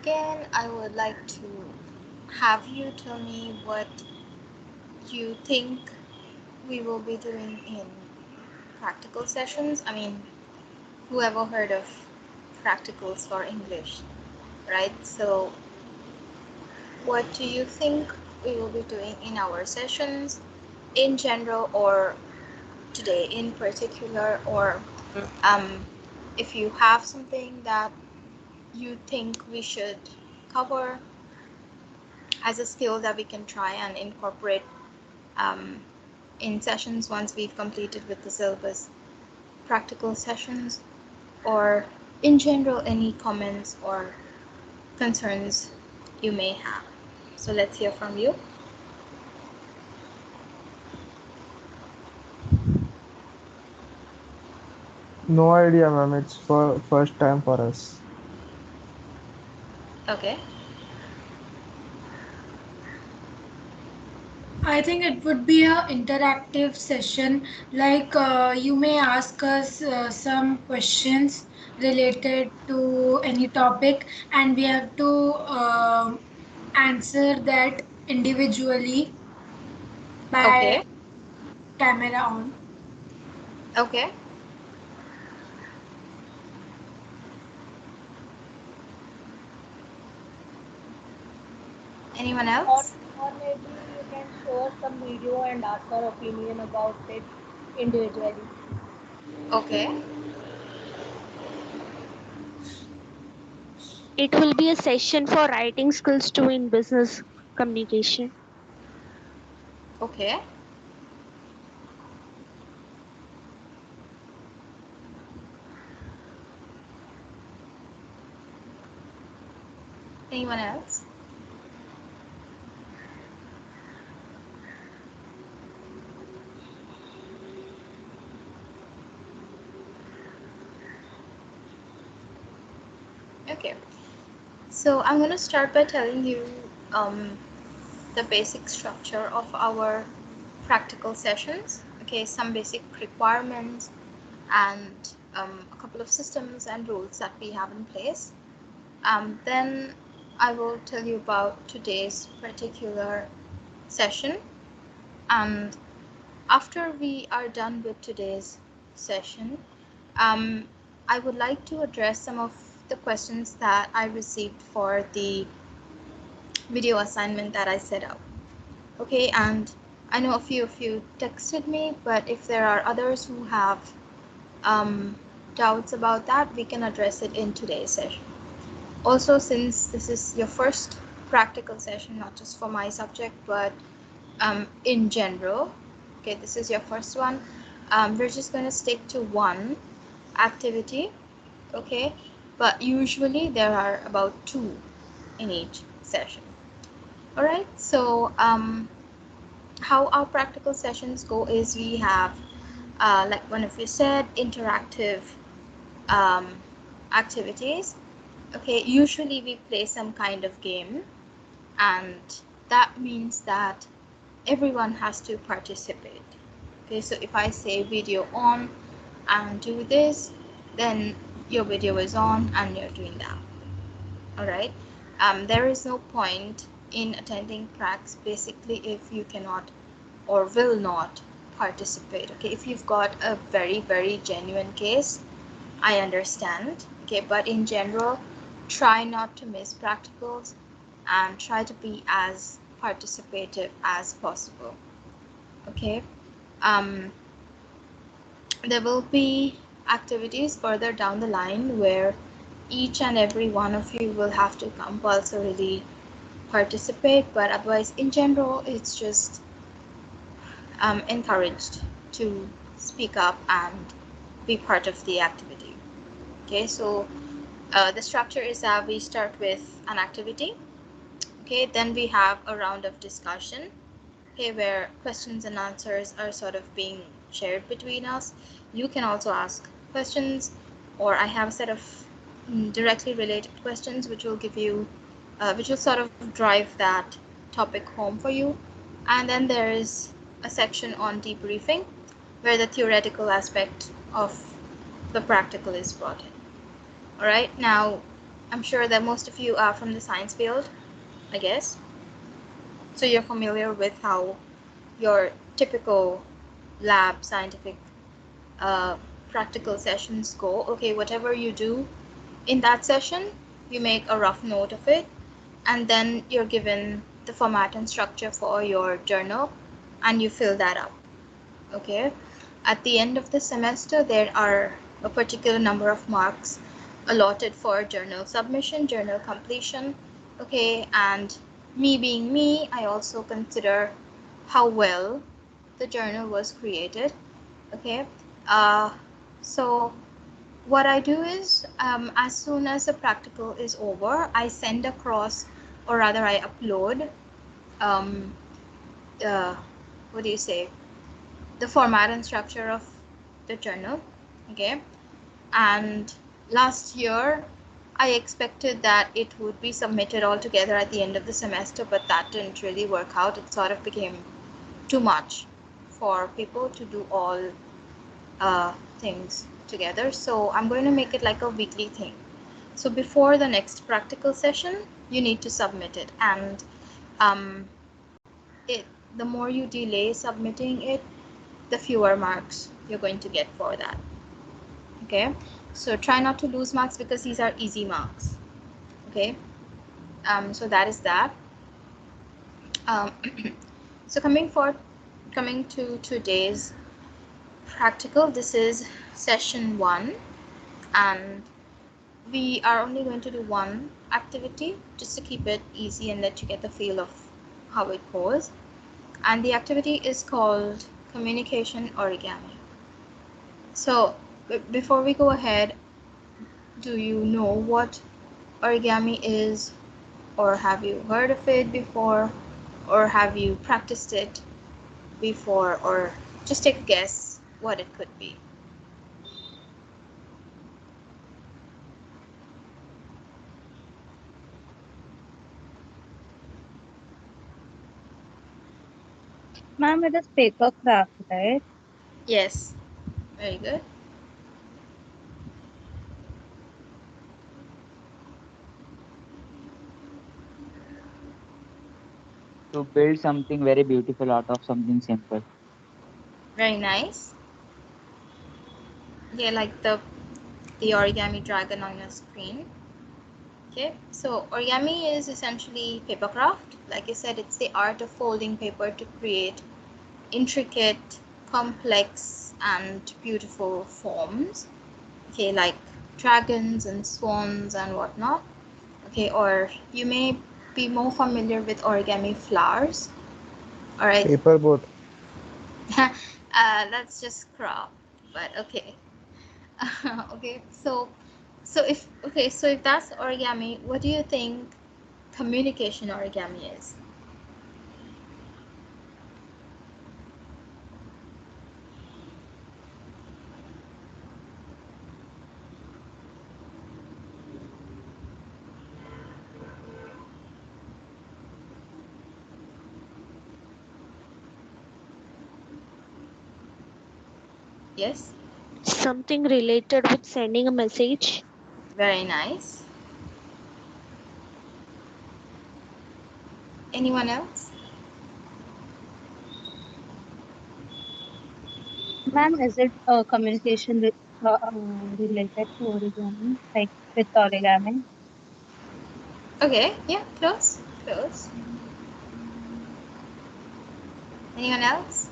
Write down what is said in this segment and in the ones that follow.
begin, I would like to have you tell me what you think we will be doing in practical sessions. I mean, whoever heard of practicals for English, right? So what do you think we will be doing in our sessions in general, or today in particular, or um, if you have something that you think we should cover as a skill that we can try and incorporate um, in sessions once we've completed with the syllabus, practical sessions, or in general any comments or concerns you may have. So let's hear from you. No idea, ma'am. It's for first time for us. Okay. I think it would be a interactive session. Like you may ask us some questions related to any topic, and we have to answer that individually by Okay. camera on. Okay. Anyone or else? or maybe you can show us some video and ask our opinion about it individually. Okay. It will be a session for writing skills too in business communication. Okay. Anyone else? Okay. So I'm going to start by telling you the basic structure of our practical sessions. Okay, some basic requirements and a couple of systems and rules that we have in place. Then I will tell you about today's particular session, and after we are done with today's session, um, I would like to address some of the questions that I received for the video assignment that I set out. Okay, and I know a few of you texted me, but if there are others who have doubts about that, we can address it in today's session. Also, since this is your first practical session, not just for my subject, but in general, okay, this is your first one, we're just going to stick to one activity, okay, but usually there are about two in each session. All right, so how our practical sessions go is we have, like one of you said, interactive um, activities. Okay, usually we play some kind of game, and that means that everyone has to participate. Okay, so if I say video on and do this, then your video is on and you're doing that. All right. There is no point in attending pracs basically if you cannot or will not participate. Okay, if you've got a very genuine case, I understand. Okay, but in general, try not to miss practicals and try to be as participative as possible. Okay. Um, there will be activities further down the line where each and every one of you will have to compulsorily participate, but otherwise in general it's just encouraged to speak up and be part of the activity. Okay, so the structure is that we start with an activity. Okay, then we have a round of discussion, okay, where questions and answers are sort of being shared between us. You can also ask questions, or I have a set of directly related questions which will give you, which will sort of drive that topic home for you. And then there is a section on debriefing where the theoretical aspect of the practical is brought in. All right, now I'm sure that most of you are from the science field, I guess. So you're familiar with how your typical lab scientific uh, practical sessions go. Okay, whatever you do in that session, you make a rough note of it, and then you're given the format and structure for your journal, and you fill that up. Okay, at the end of the semester, there are a particular number of marks allotted for journal submission, journal completion. Okay, and me being me, I also consider how well the journal was created. Okay, uh, so what I do is, as soon as the practical is over, I send across, or rather I upload, um, uh, what do you say, the format and structure of the journal. Okay, and last year I expected that it would be submitted all together at the end of the semester, but that didn't really work out. It sort of became too much for people to do all things together. So I'm going to make it like a weekly thing. So before the next practical session, you need to submit it, and um, it the more you delay submitting it, the fewer marks you're going to get for that. Okay, so try not to lose marks because these are easy marks. Okay, so that is that. Um, so coming to today's practical, this is session 1, and we are only going to do one activity just to keep it easy and let you get the feel of how it goes. And the activity is called communication origami. So before we go ahead, do you know what origami is, or have you heard of it before, or have you practiced it before, or just take a guess what it could be? Ma'am, it is paper craft, right? Yes, very good. To build something very beautiful out of something simple. Very nice. Yeah, like the origami dragon on your screen. Okay, so origami is essentially paper craft. Like I said, it's the art of folding paper to create intricate, complex, and beautiful forms. Okay, like dragons and swans and whatnot. Okay, or you may be more familiar with origami flowers. All right, Paperboat. that's just craft, but okay. Okay, so if that's origami, what do you think communication origami is? Yes, Something related with sending a message. very nice. Anyone else? Ma'am, is it communication related to origami, like with origami? Okay, yeah, close, close. Anyone else?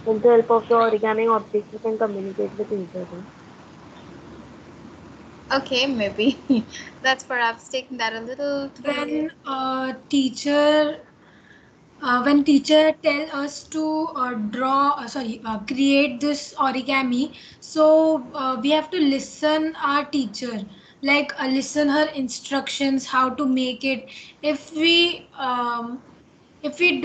With the help of the origami objects, we can communicate with each other. Okay, maybe that's perhaps taking that a little too. When teacher tell us to create this origami, so we have to listen our teacher, like listen her instructions how to make it. if we um, if we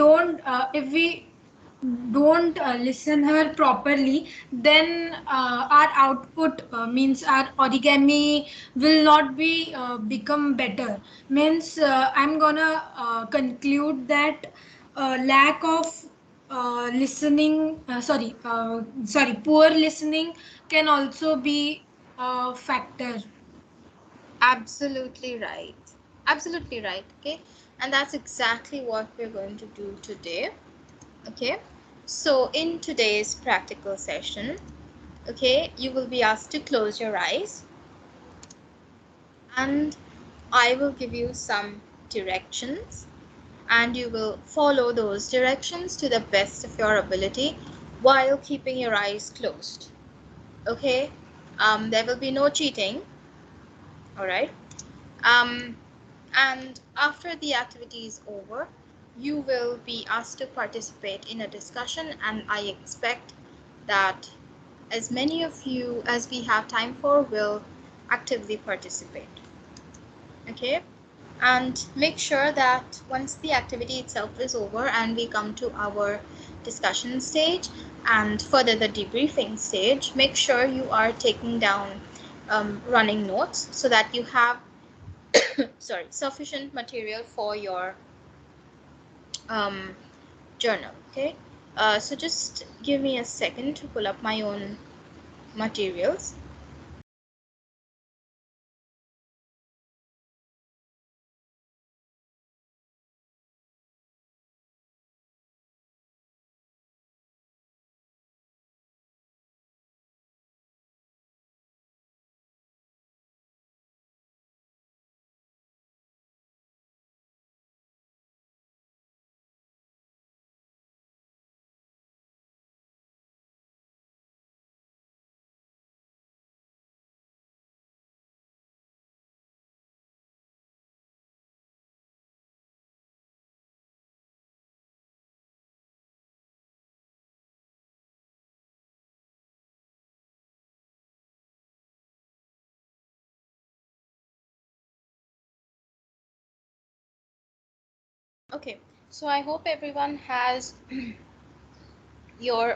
don't listen her properly, then our output means our origami will not be become better. Means I'm gonna conclude that lack of poor listening can also be a factor. Absolutely right. Absolutely right. Okay. And that's exactly what we're going to do today. Okay. So, in today's practical session, okay, you will be asked to close your eyes and I will give you some directions and you will follow those directions to the best of your ability while keeping your eyes closed. Okay. There will be no cheating. All right. Um, and after the activity is over, you will be asked to participate in a discussion, and I expect that as many of you as we have time for will actively participate. Okay. And make sure that once the activity itself is over and we come to our discussion stage and further the debriefing stage, make sure you are taking down running notes so that you have sufficient material for your um, journal. Okay. So just give me a second to pull up my own materials. Okay, so I hope everyone has your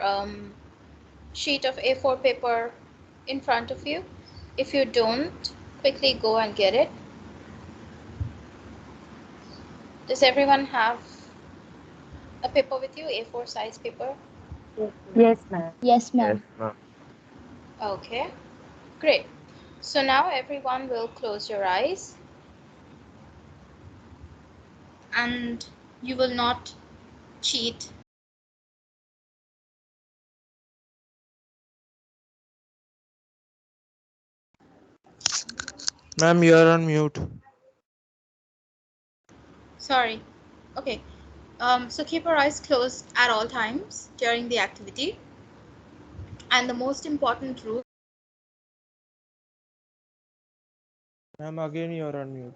sheet of A4 paper in front of you. If you don't, quickly go and get it. Does everyone have a paper with you, A4 size paper? Yes, ma'am. Yes, ma'am. Yes, Yes, ma'am. ma'am. Okay, great. So now everyone will close your eyes and you will not cheat. Ma'am, you are on mute. Sorry. Okay. So keep your eyes closed at all times during the activity. And the most important rule. Ma'am, again you are on mute.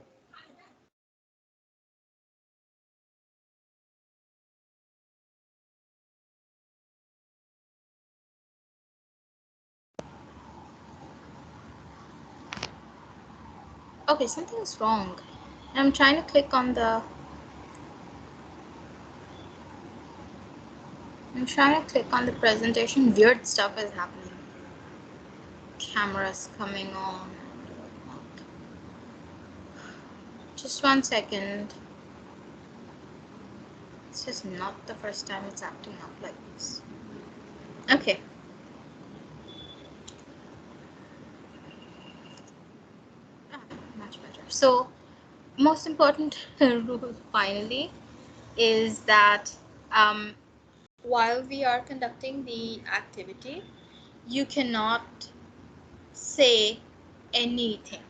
Okay, something is wrong. I'm trying to click on the. I'm trying to click on the presentation. Weird stuff is happening. Cameras coming on. Just 1 second. This is not the first time it's acting up like this. Okay. Ah, much better. So, most important rule finally is that um, while we are conducting the activity, you cannot say anything.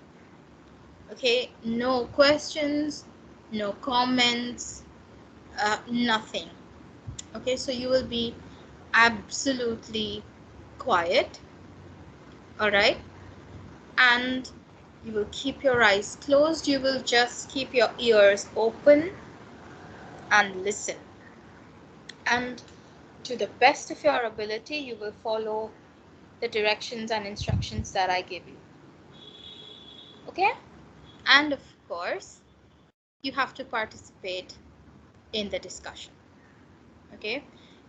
Okay, no questions, no comments, nothing. Okay, so you will be absolutely quiet, all right, and you will keep your eyes closed. You will just keep your ears open and listen. And to the best of your ability, you will follow the directions and instructions that I give you. Okay? And of course, you have to participate in the discussion. Okay?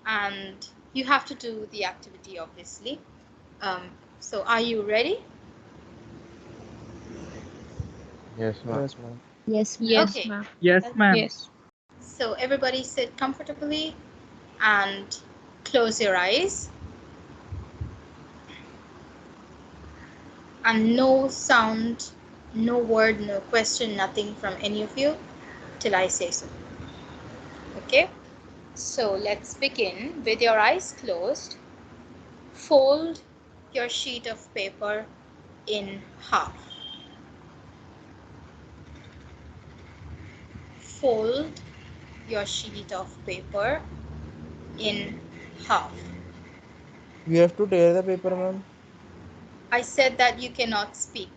And you have to do the activity, obviously. So, are you ready? Yes, ma'am. Yes, ma'am. Yes, ma'am. Okay. Yes, ma'am. Yes. So, everybody sit comfortably and close your eyes. And no sound No word, no question, nothing from any of you till I say so. Okay, so let's begin. With your eyes closed, fold your sheet of paper in half. Fold your sheet of paper in half. We have to tear the paper, ma'am. I said that you cannot speak.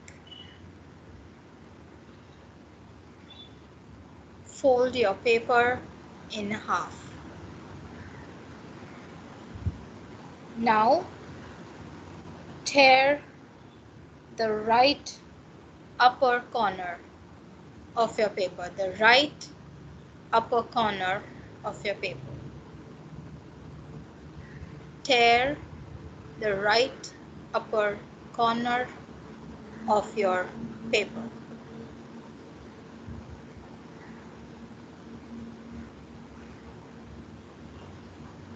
Fold your paper in half. Now tear the right upper corner of your paper, the right upper corner of your paper. Tear the right upper corner of your paper.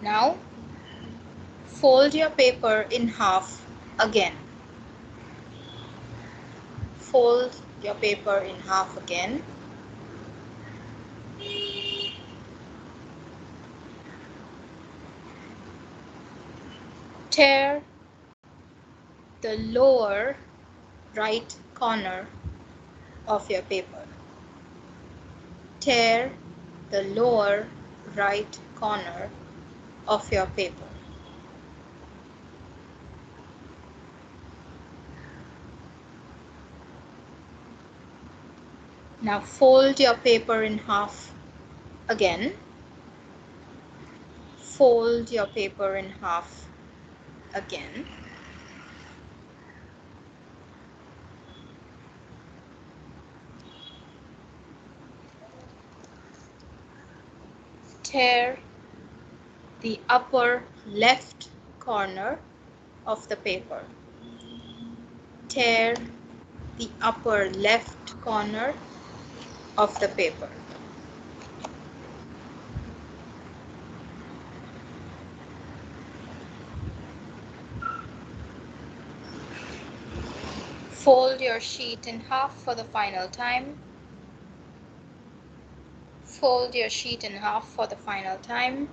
Now fold your paper in half again. Fold your paper in half again. Tear the lower right corner of your paper. Tear the lower right corner of your paper. Now fold your paper in half again. Fold your paper in half again. Tear the upper left corner of the paper. Tear the upper left corner of the paper. Fold your sheet in half for the final time. Fold your sheet in half for the final time.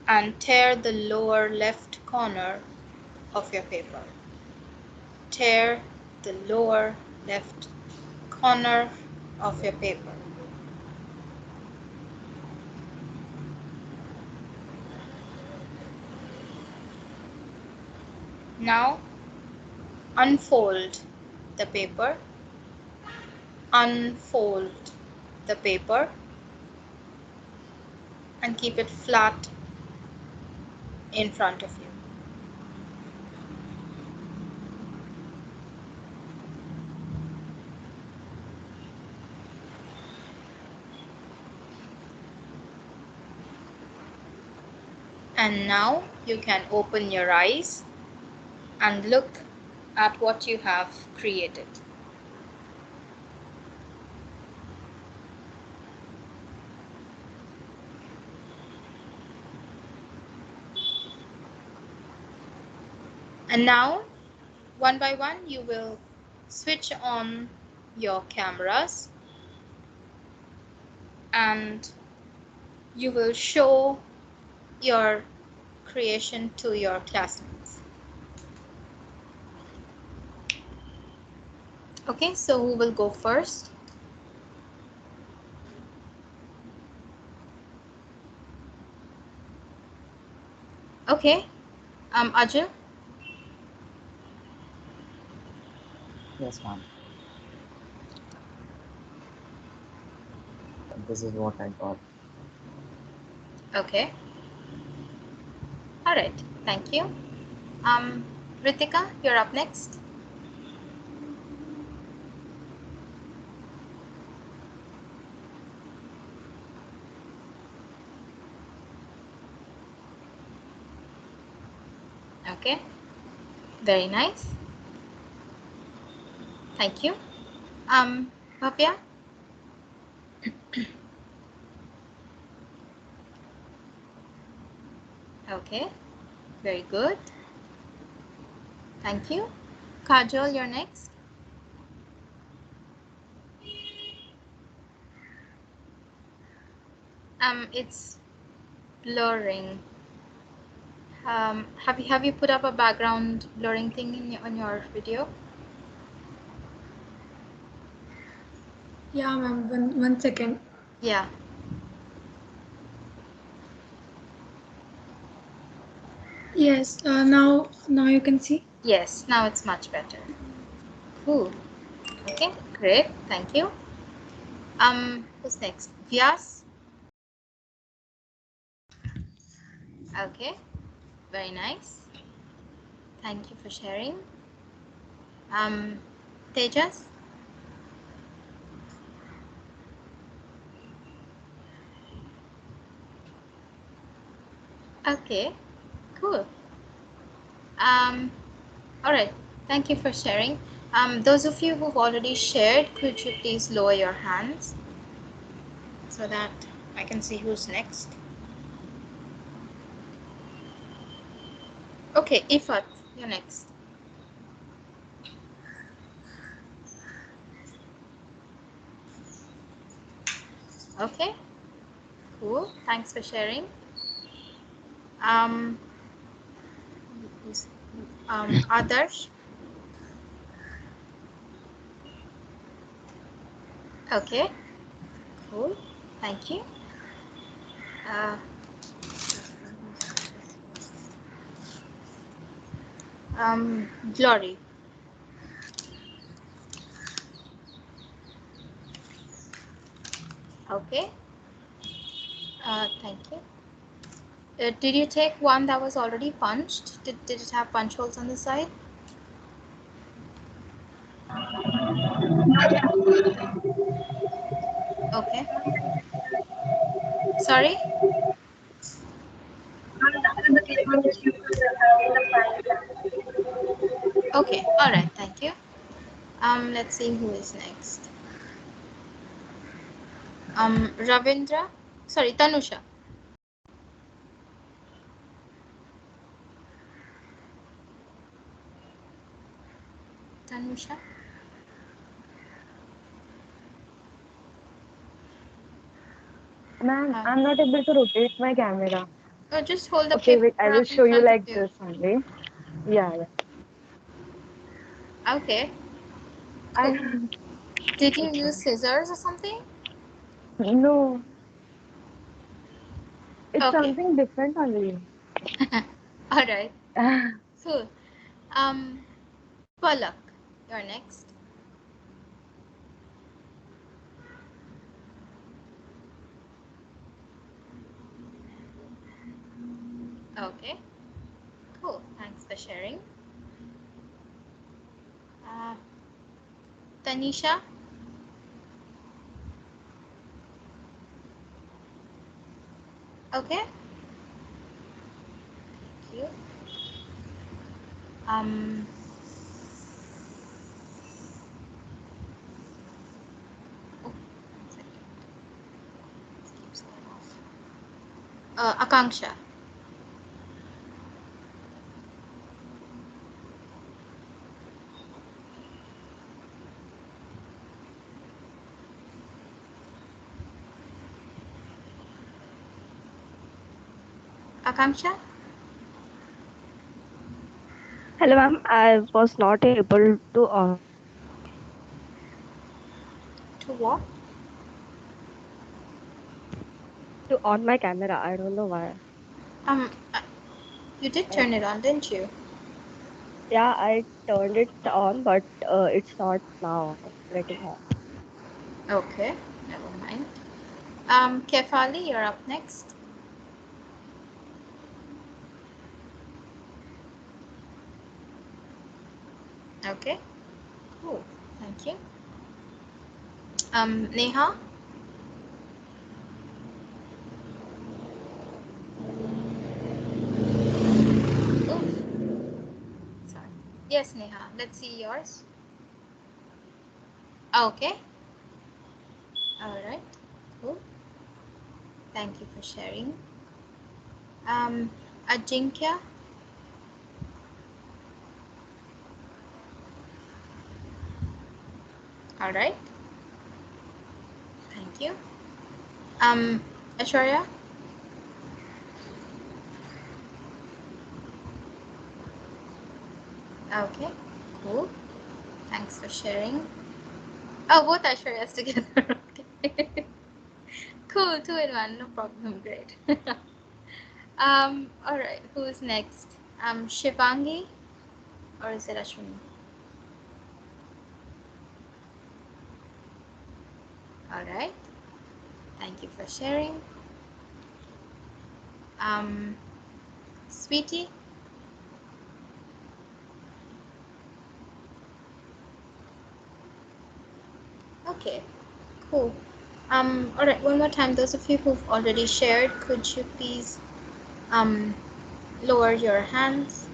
And tear the lower left corner of your paper. Tear the lower left corner of your paper. Now unfold the paper. Unfold the paper and keep it flat in front of you. And now you can open your eyes and look at what you have created. And now, one by one, you will switch on your cameras and you will show your creation to your classmates. Okay, so who will go first? Okay, Ajay. Yes, ma'am. This is what I got. Okay, all right, thank you. Ritika, you're up next. Okay, very nice. Thank you. Bhavya? Okay, very good. Thank you. Kajol, you're next. It's blurring. Have you put up a background blurring thing on your video? Yeah, ma'am. One second. Yeah. Yes. Now you can see. Yes. Now it's much better. Cool. Okay. Great. Thank you. Who's next? Vyas. Okay. Very nice. Thank you for sharing. Tejas. Okay. Cool. All right. Thank you for sharing. Those of you who've already shared, could you please lower your hands so that I can see who's next? Okay, Ifat, you're next. Okay, cool. Thanks for sharing. Um, Adarsh. Okay, cool. Thank you. Uh, Glory. Okay. Thank you. Did you take one that was already punched? Did it have punch holes on the side? Okay. Sorry? Okay. All right. Thank you. Let's see who is next. Ravindra. Sorry, Tanusha. Tanusha. Ma'am, I'm not able to rotate my camera. Just hold the Okay, wait, I paper will up in show you front of like you. this only. Yeah, yeah. Okay. Cool. I Did you okay. use scissors or something? No, it's Okay. something different only. All right. Cool. Um, Palak, you're next. Okay. Cool. Thanks for sharing. Uh, Tanisha. Okay. Thank you. Um. Oh, 1 second. This keeps going off. Akanksha. Akanksha. Hello, ma'am. I was not able To what? to on my camera. I don't know why. Um. uh, You did I, turn it on, didn't you? yeah, I turned it on, but it's not now letting on. Okay. Never mind. Kefali, you're up next. Okay. Cool. Thank you. Neha. Oof. Sorry. Yes, Neha. Let's see yours. Okay. All right. Cool. Thank you for sharing. Ajinkya. All right. Thank you. Aishwarya. Okay. Cool. Thanks for sharing. Oh, both Aishwaryas together. Okay. Cool. 2 in 1. No problem. Great. All right. Who's next? Shivangi, or is it Ashwini? All right. Thank you for sharing. Sweetie. Okay. Cool. All right. One more time. Those of you who've already shared, could you please lower your hands?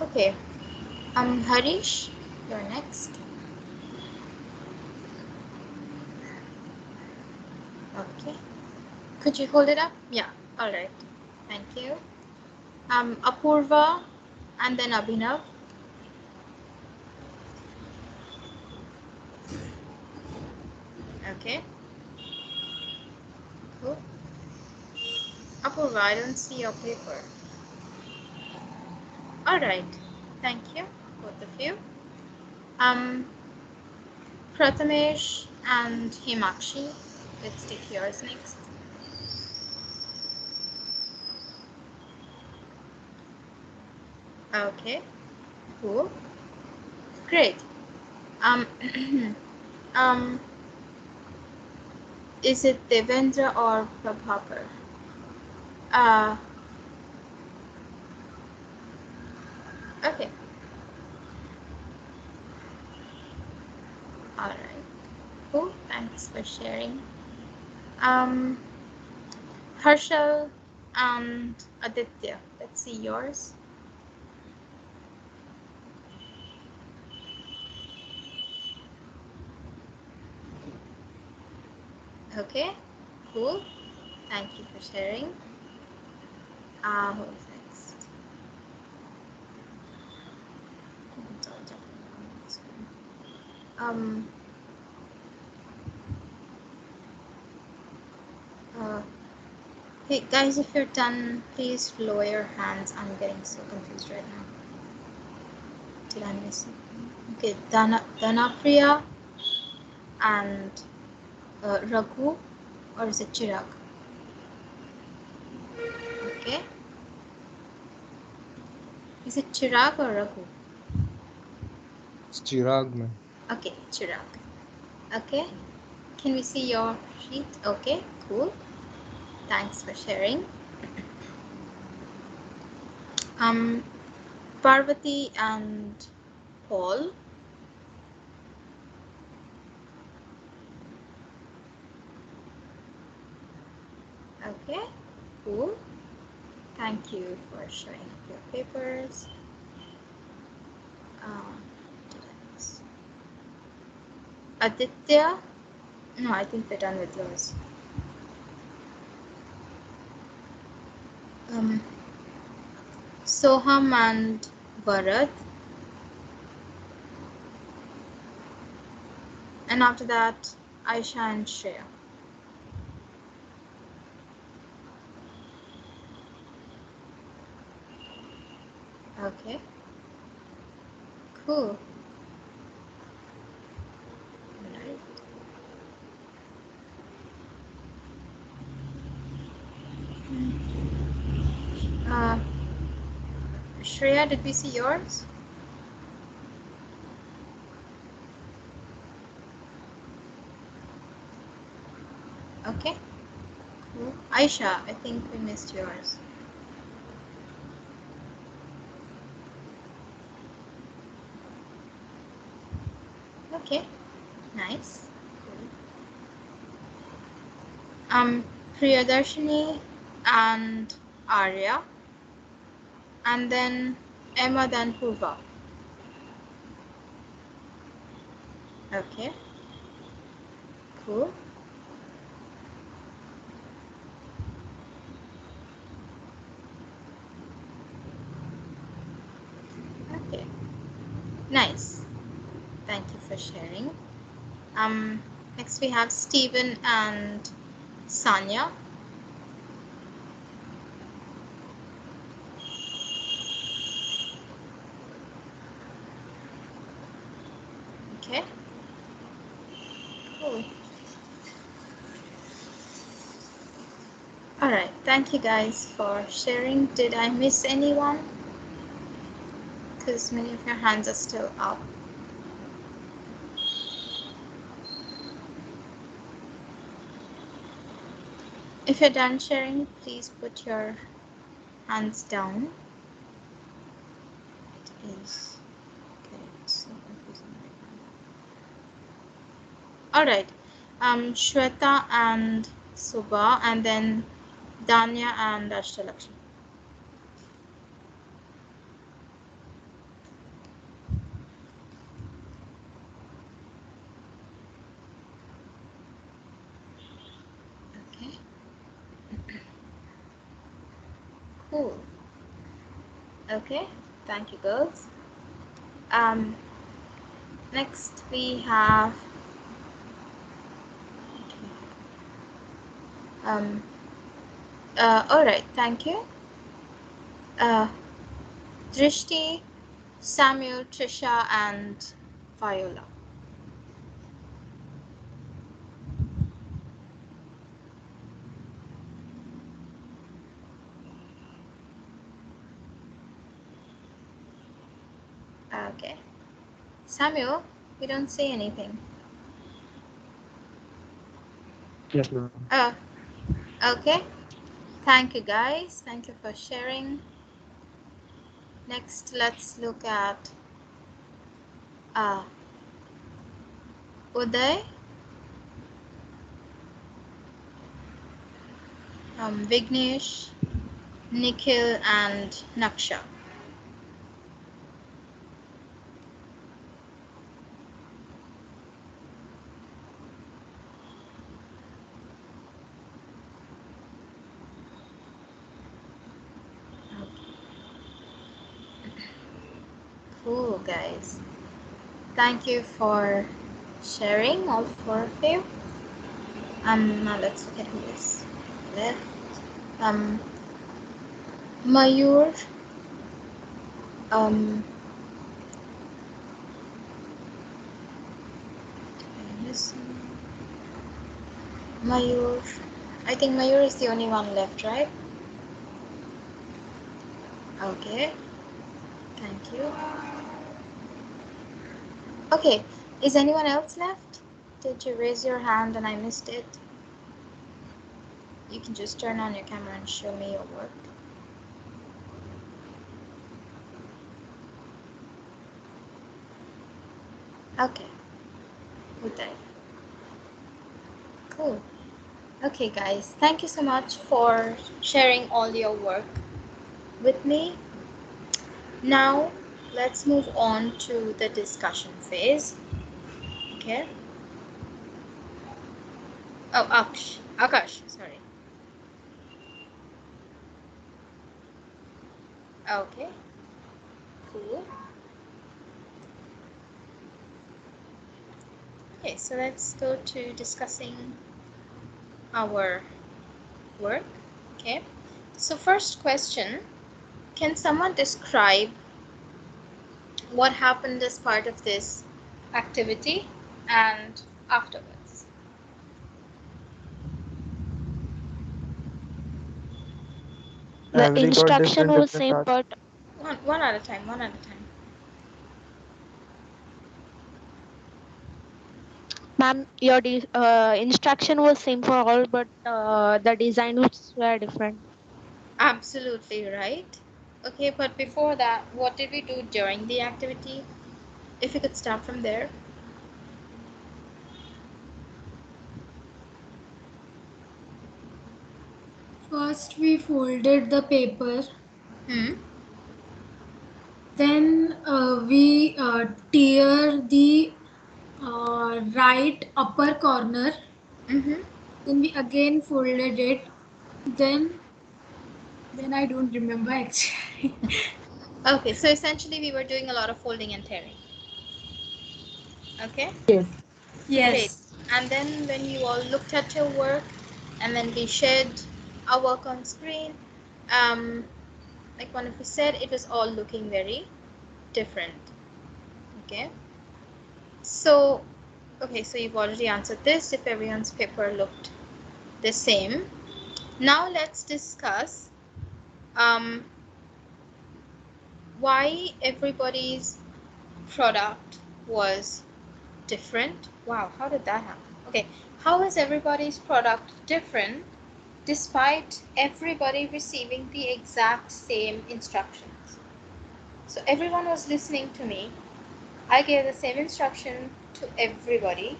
Okay. Harish, you're next. Okay. Could you hold it up? Yeah. All right. Thank you. Apurva, and then Abhinav. Okay. Cool. Apurva, I don't see your paper. All right. Thank you, both of you. Prathamesh and Himakshi. Let's take yours next. Okay. Cool. Great. Um, is it Devendra or Prabhakar? Okay. All right. Cool. Thanks for sharing. Harshal and Aditya. Let's see yours. Okay. Cool. Thank you for sharing. Who's next? Uh, hey guys, if you're done, please lower your hands. I'm getting so confused right now. Did I miss something? Okay, Danapriya and Raghu, or is it Chirag? Okay. Is it Chirag or Raghu? It's Chirag, man. Okay, Chirag. Okay. Can we see your sheet? Okay, cool. Thanks for sharing. Parvati and Paul. Okay, cool. Thank you for showing up your papers. Aditya? No, I think we're done with yours. Soham and Bharat. And after that, Aisha and Shreya. Okay. Cool. Alright. Shreya, did we see yours? Okay. Cool. Aisha, I think we missed yours. Okay. Nice. Cool. Priyadarshini and Arya. And then Emma, then Purva. Okay, cool. Okay, nice. Thank you for sharing. Next we have Stephen and Sanya. Okay, cool. All right, thank you guys for sharing. Did I miss anyone? Because many of your hands are still up. If you're done sharing, please put your hands down. It is okay, it's so confusing right now. All right, Shweta and Subha, and then Danya and Ashtalakshmi. Okay, cool. Okay, thank you, girls. Um, Next we have um, all right, thank you. Drishti, Samuel, Trisha, and Viola. Okay. Samuel, you don't say anything. Yes, ma'am. Okay. Thank you, guys. Thank you for sharing. Next, let's look at uh, Uday, Vignesh, Nikhil, and Naksha. Cool, guys. Thank you for sharing, all four of you. Now let's look at who is left. Mayur, um, Mayur. I think Mayur is the only one left, right? Okay, thank you. Okay, is anyone else left? Did you raise your hand and I missed it? You can just turn on your camera and show me your work. Okay, good day. Cool. Okay, guys, thank you so much for sharing all your work with me. Now, let's move on to the discussion phase. Okay. Oh, Akash, sorry. Okay, cool. Okay, so let's go to discussing our work. Okay, so first question, can someone describe what happened as part of this activity and afterwards? The Every got instruction different was different same, tasks. but One at a time, one at a time. ma'am, your instruction was same for all, but the designs were different. Absolutely right. Okay, but before that, what did we do during the activity? If you could start from there. First, we folded the paper. Hmm. Then we tear the right upper corner. Mm-hmm. Then we again folded it. Then then I don't remember actually. Okay, so essentially we were doing a lot of folding and tearing. Okay, Yes. great. Yes. And then when you all looked at your work, and then we shared our work on screen, um, like one of you said, it was all looking very different. Okay, so okay, so you've already answered this. If everyone's paper looked the same, now let's discuss um, why everybody's product was different. Wow, how did that happen? Okay, how is everybody's product different despite everybody receiving the exact same instructions? So everyone was listening to me. I gave the same instruction to everybody,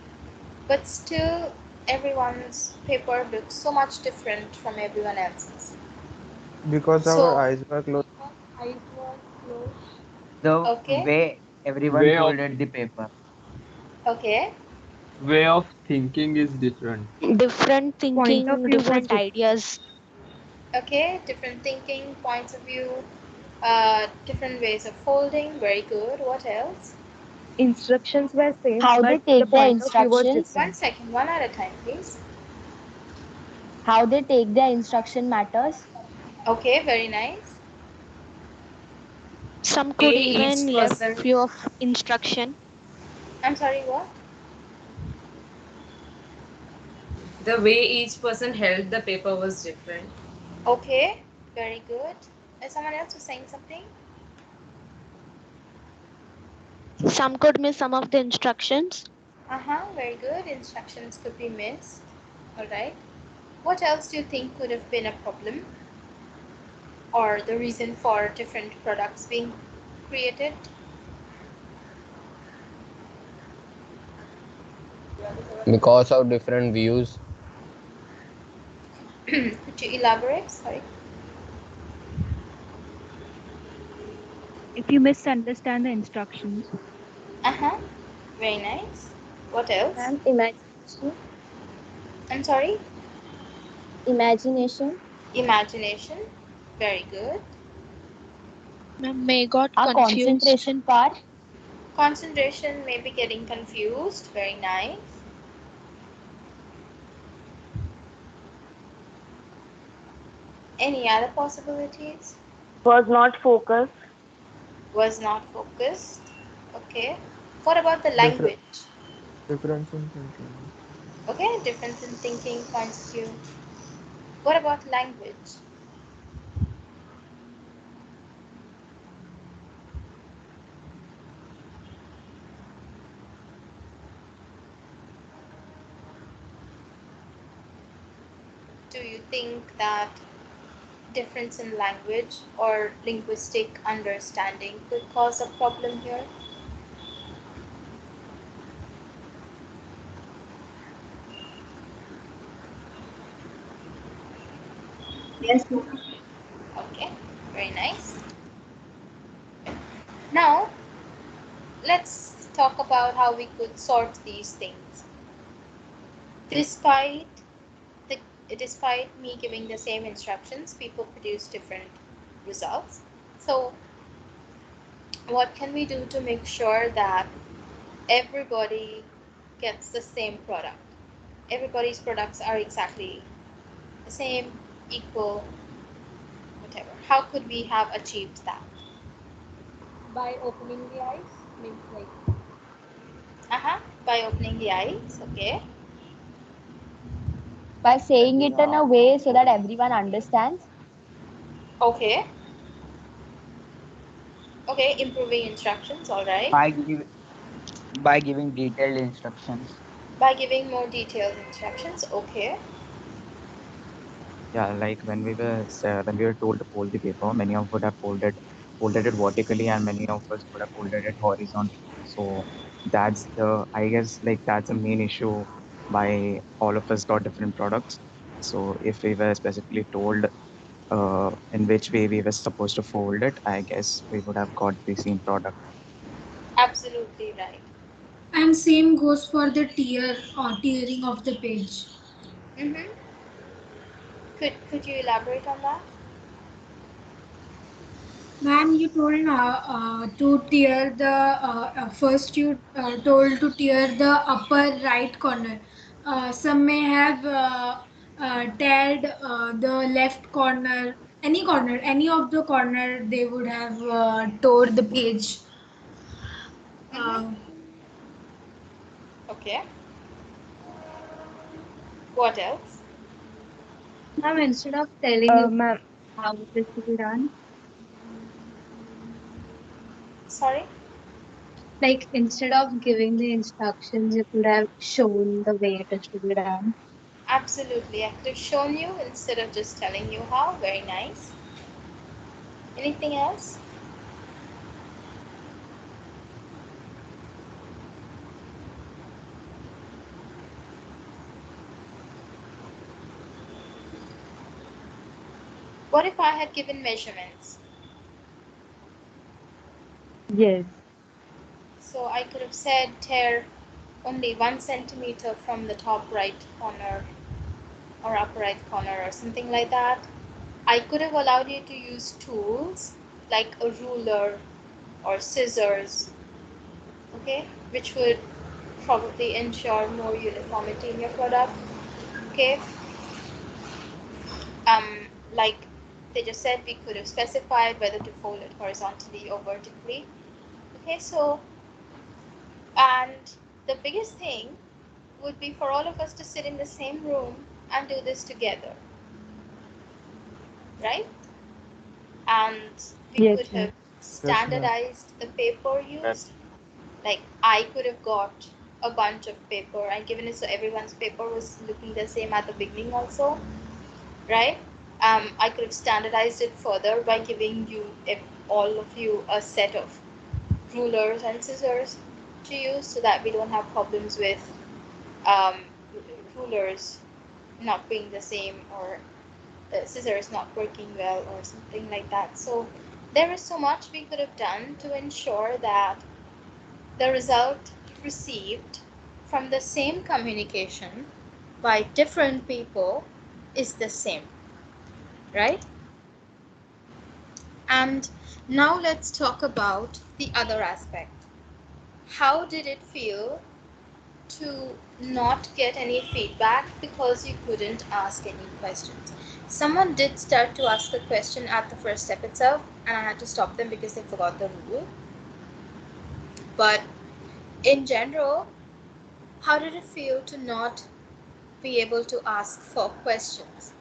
but still everyone's paper looks so much different from everyone else's. Because our So, eyes were closed. Because eyes were closed. The okay, way everyone Way of folded the paper. okay, way of thinking is different. Different Point of thinking, view was different different. ideas. okay, different thinking, points of view, different ways of folding. Very good. What else? Instructions were same, How but they the take their point of view was instructions, One different. second, one at a time, please. how they take their instruction matters. Okay, very nice. Some could Way each even left person few of instruction. I'm sorry, what? the way each person held the paper was different. Okay, very good. Someone else was saying something? Some could miss some of the instructions. Uh-huh, very good. Instructions could be missed. All right. What else do you think could have been a problem or the reason for different products being created? Because of different views. Could you elaborate? Sorry. If you misunderstand the instructions, Uh-huh. Very nice. What else? And imagination, I'm sorry. imagination, Imagination. Very good. May got our confused. concentration part, Concentration, maybe getting confused. Very nice. Any other possibilities? Was not focused. Was not focused. Okay. What about the Different language? difference in thinking. Okay, difference in thinking, points of view. What about language? Do you think that difference in language or linguistic understanding could cause a problem here? yes. Okay, very nice. Now, let's talk about how we could sort these things. Despite the, despite me giving the same instructions, people produce different results. So, what can we do to make sure that everybody gets the same product? Everybody's products are exactly the same, equal, whatever. How could we have achieved that? By opening the eyes means like By opening the eyes, okay. by saying it in a way so that everyone understands. Okay, okay, improving instructions, all right. By give, by giving detailed instructions. By giving more detailed instructions, okay. Yeah, like when we were told to fold the paper, many of would have folded it vertically, and many of us would have folded it horizontally. So that's the I guess like that's the main issue why all of us got different products. So if we were specifically told in which way we were supposed to fold it, I guess we would have got the same product. Absolutely right. And same goes for the tearing of the page. Mm-hmm. Could you elaborate on that? Ma'am, you told to tear the first you told to tear the upper right corner. Some may have teared the left corner, any of the corner they would have tore the page. Mm-hmm. Uh, Okay. What else? Ma'am, instead of telling you Ma'am, how this to be done, Sorry? like instead of giving the instructions, you could have shown the way it is to be done. Absolutely. I could have shown you instead of just telling you how. Very nice. Anything else? What if I had given measurements? Yes. So I could have said tear only 1 centimeter from the top right corner or upper right corner or something like that. I could have allowed you to use tools like a ruler or scissors, okay, which would probably ensure more uniformity in your product, okay. Like they just said, we could have specified whether to fold it horizontally or vertically, okay. So, and the biggest thing would be for all of us to sit in the same room and do this together, right? And we Yes, could ma'am. have Yes, ma'am. standardized the paper used. Like I could have got a bunch of paper and given it so everyone's paper was looking the same at the beginning also, right? I could have standardized it further by giving you, all of you, a set of rulers and scissors to use so that we don't have problems with um, rulers not being the same or the scissors not working well or something like that. So there is so much we could have done to ensure that the result received from the same communication by different people is the same, right? And now let's talk about the other aspect. How did it feel to not get any feedback because you couldn't ask any questions? Someone did start to ask a question at the first step itself, and I had to stop them because they forgot the rule. But in general, how did it feel to not be able to ask for questions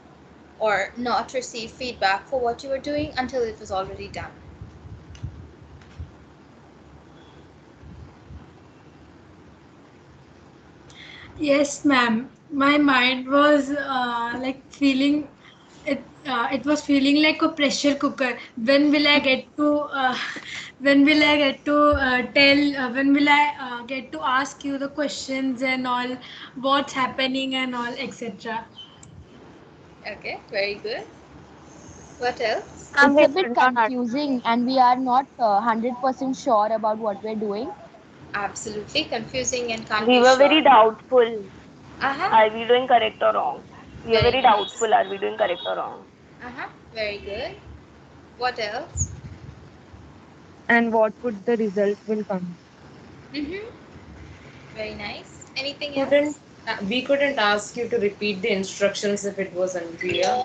or not receive feedback for what you were doing until it was already done? Yes, ma'am. My mind was like feeling it. It was feeling like a pressure cooker. When will I get to? When will I get to tell? When will I get to ask you the questions and all? What's happening and all, etc. Okay, very good. What else? It's We a could bit not confusing, and we are not 100% sure about what we're doing. Absolutely confusing and can't we be were very sure. doubtful. Uh-huh. Are we doing correct or wrong? We are Very very nice. doubtful. Are we doing correct or wrong? Uh-huh. Very good. What else? and what would the result will come. Mm-hmm. Very nice. Anything Couldn't else? we couldn't ask you to repeat the instructions if it was unclear.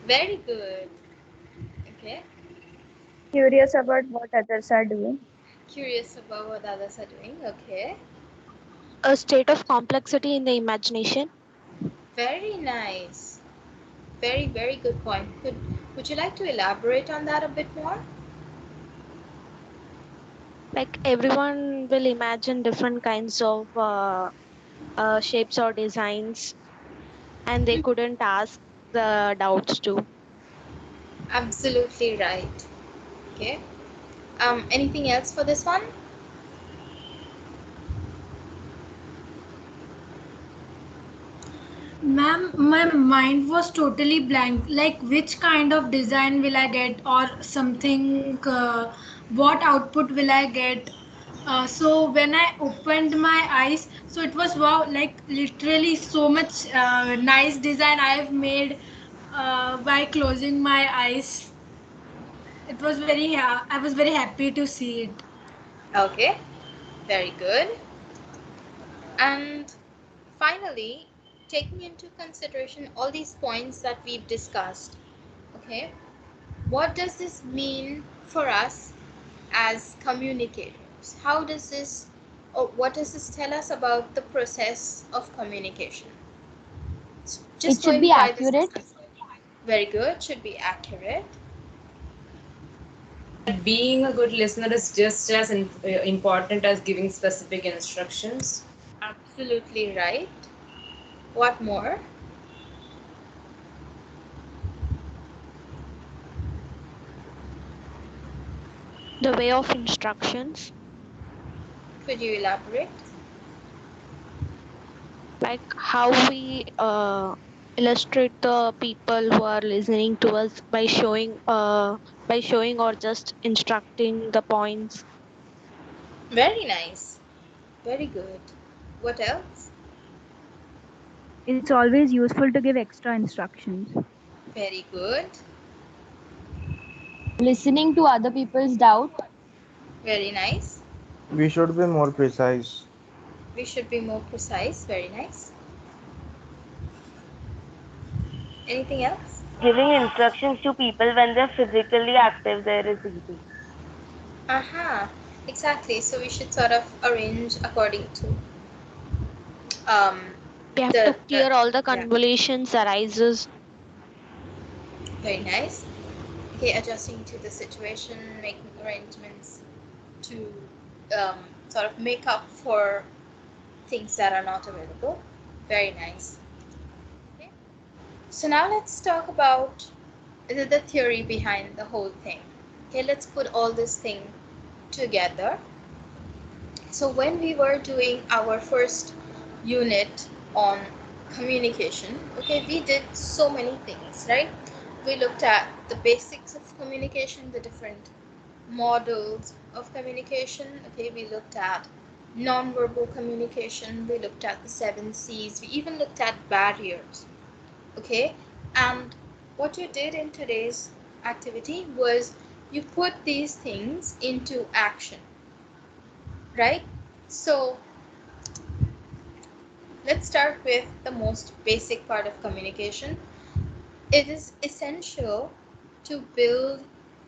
Very good. Okay. Curious about what others are doing. Curious about what others are doing. Okay. A state of complexity in the imagination. Very nice. Very, very good point. Would you like to elaborate on that a bit more? Like everyone will imagine different kinds of shapes or designs, and they couldn't ask the doubts too. Absolutely right. Okay. Anything else for this one? Ma'am, my mind was totally blank. Like, which kind of design will I get, or something? What output will I get? So when I opened my eyes, so it was wow, like literally so much nice design I have made by closing my eyes. It was very. I was very happy to see it. Okay, very good. And finally, taking into consideration all these points that we've discussed, okay, what does this mean for us as communicators? How does this, or what does this tell us about the process of communication? It Just should going be by this accurate. discussion. Very good, should be accurate. That being a good listener is just as important as giving specific instructions. Absolutely right. What more? The way of instructions, Could you elaborate? like how we illustrate the people who are listening to us by showing or just instructing the points. Very nice. Very good. What else? It's always useful to give extra instructions. Very good. Listening to other people's doubt. Very nice. We should be more precise. We should be more precise. Very nice. Anything else? Giving instructions to people when they're physically active there is easy. Aha. Exactly. So we should sort of arrange according to um We have to the clear all the yeah. convolutions arises. Very nice. Okay, adjusting to the situation, making arrangements to sort of make up for things that are not available. Very nice. Okay. So now let's talk about the theory behind the whole thing. Okay, let's put all this thing together. So when we were doing our first unit on communication, okay, we did so many things, right? We looked at the basics of communication, the different models of communication. Okay, we looked at non-verbal communication, we looked at the 7 C's, we even looked at barriers. Okay, and what you did in today's activity was you put these things into action, right? So let's start with the most basic part of communication. It is essential to build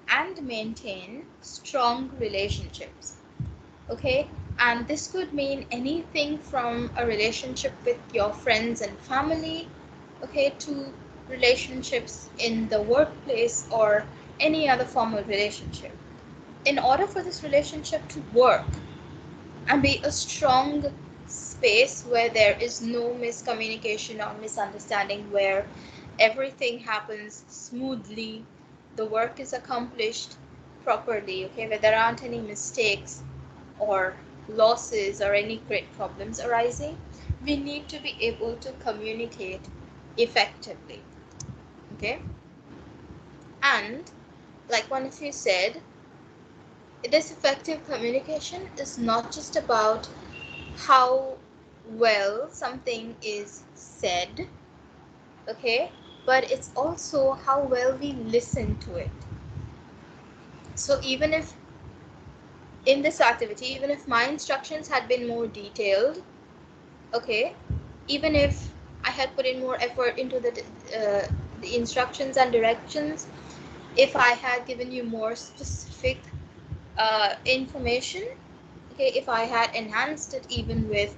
and maintain strong relationships. Okay, and this could mean anything from a relationship with your friends and family, okay, to relationships in the workplace or any other formal relationship. In order for this relationship to work and be a strong space where there is no miscommunication or misunderstanding, where everything happens smoothly, the work is accomplished properly, okay, where there aren't any mistakes or losses or any great problems arising, we need to be able to communicate effectively. Okay, and like one of you said, this effective communication is not just about how well something is said, okay, but it's also how well we listen to it. So even if in this activity, even if my instructions had been more detailed, okay, even if I had put in more effort into the instructions and directions, if I had given you more specific information, okay, if I had enhanced it even with